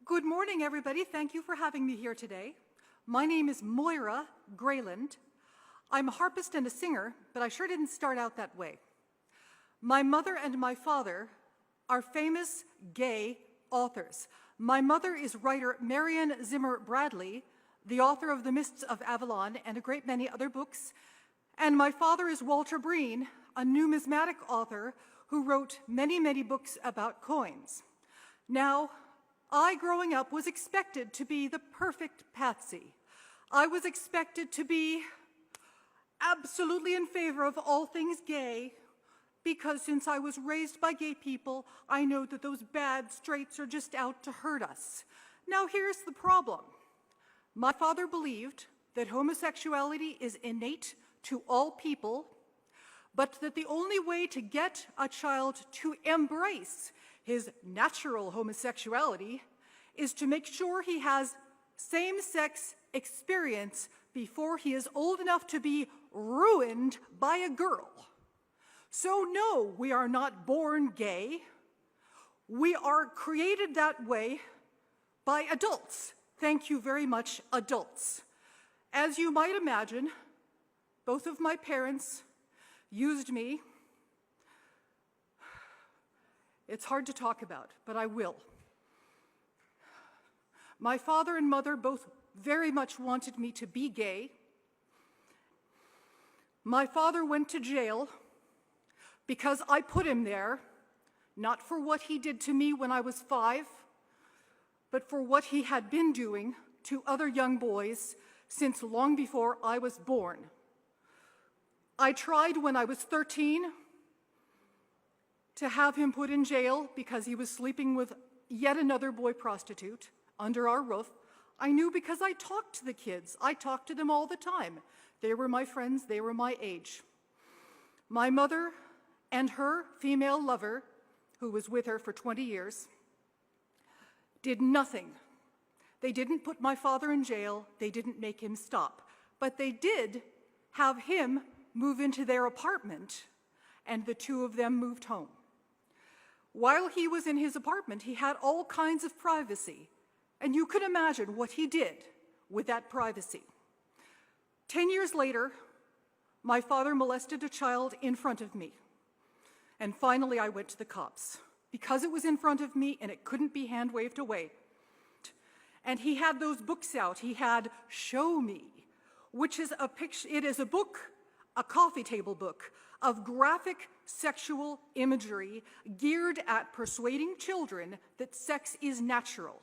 Good morning, everybody. Thank you for having me here today. My name is Moira Greyland. I'm a harpist and a singer, but I sure didn't start out that way. My mother and my father are famous gay authors. My mother is writer Marion Zimmer Bradley, the author of The Mists of Avalon and a great many other books. And my father is Walter Breen, a numismatic author who wrote many, many books about coins. Now, I, growing up, was expected to be the perfect patsy. I was expected to be absolutely in favor of all things gay, because since I was raised by gay people, I know that those bad straights are just out to hurt us. Now, here's the problem. My father believed that homosexuality is innate to all people, but that the only way to get a child to embrace his natural homosexuality is to make sure he has same-sex experience before he is old enough to be ruined by a girl. So no, we are not born gay. We are created that way by adults. Thank you very much, adults. As you might imagine, both of my parents used me. It's hard to talk about, but I will. My father and mother both very much wanted me to be gay. My father went to jail because I put him there, not for what he did to me when I was 5, but for what he had been doing to other young boys since long before I was born. I tried when I was 13 to have him put in jail because he was sleeping with yet another boy prostitute under our roof. I knew because I talked to the kids. I talked to them all the time. They were my friends. They were my age. My mother and her female lover, who was with her for 20 years, did nothing. They didn't put my father in jail. They didn't make him stop. But they did have him move into their apartment, and the two of them moved home. While he was in his apartment, he had all kinds of privacy, and you can imagine what he did with that privacy. 10 years later, my father molested a child in front of me, and finally I went to the cops because it was in front of me and it couldn't be hand-waved away. And he had those books out. He had Show Me, which is a picture. It is a book, a coffee table book, of graphic sexual imagery geared at persuading children that sex is natural,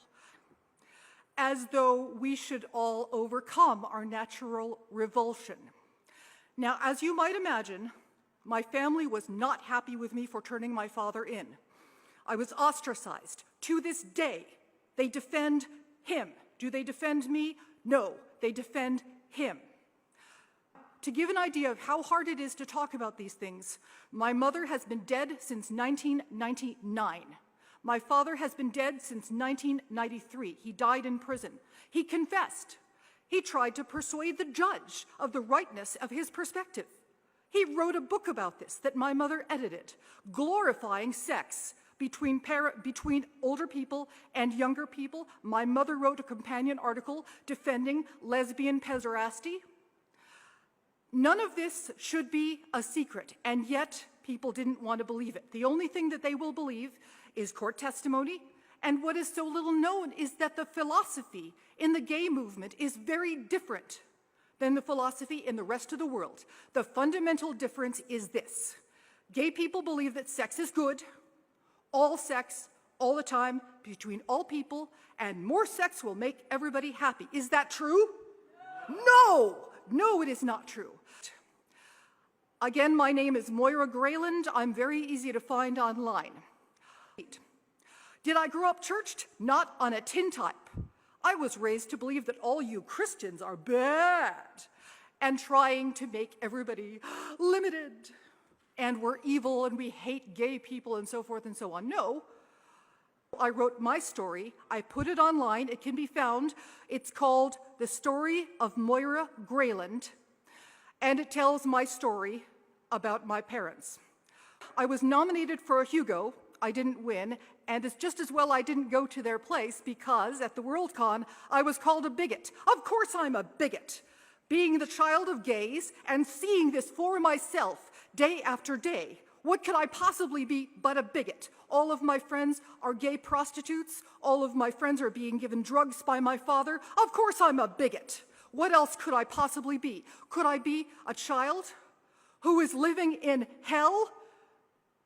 as though we should all overcome our natural revulsion. Now, as you might imagine, my family was not happy with me for turning my father in. I was ostracized. To this day, they defend him. Do they defend me? No, they defend him. To give an idea of how hard it is to talk about these things, my mother has been dead since 1999. My father has been dead since 1993. He died in prison. He confessed. He tried to persuade the judge of the rightness of his perspective. He wrote a book about this that my mother edited, glorifying sex between older people and younger people. My mother wrote a companion article defending lesbian pederasty. None of this should be a secret, and yet people didn't want to believe it. The only thing that they will believe is court testimony, and what is so little known is that the philosophy in the gay movement is very different than the philosophy in the rest of the world. The fundamental difference is this. Gay people believe that sex is good, all sex, all the time, between all people, and more sex will make everybody happy. Is that true? No! No, it is not true. Again, my name is Moira Greyland. I'm very easy to find online. Did I grow up churched? Not on a tintype. I was raised to believe that all you Christians are bad and trying to make everybody limited, and we're evil and we hate gay people and so forth and so on. No. I wrote my story. I put it online. It can be found. It's called The Story of Moira Greyland, and it tells my story about my parents. I was nominated for a Hugo I didn't win, and it's just as well I didn't go to their place because at the Worldcon, I was called a bigot. Of course I'm a bigot. Being the child of gays and seeing this for myself day after day, what could I possibly be but a bigot? All of my friends are gay prostitutes. All of my friends are being given drugs by my father. Of course I'm a bigot. What else could I possibly be? Could I be a child who is living in hell?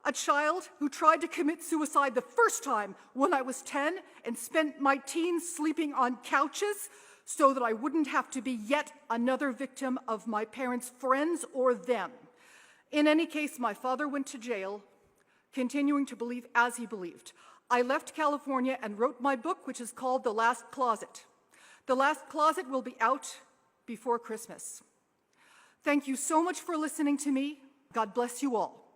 A child who tried to commit suicide the first time when I was 10 and spent my teens sleeping on couches so that I wouldn't have to be yet another victim of my parents' friends or them. In any case, my father went to jail, continuing to believe as he believed. I left California and wrote my book, which is called The Last Closet. The Last Closet will be out before Christmas. Thank you so much for listening to me. God bless you all.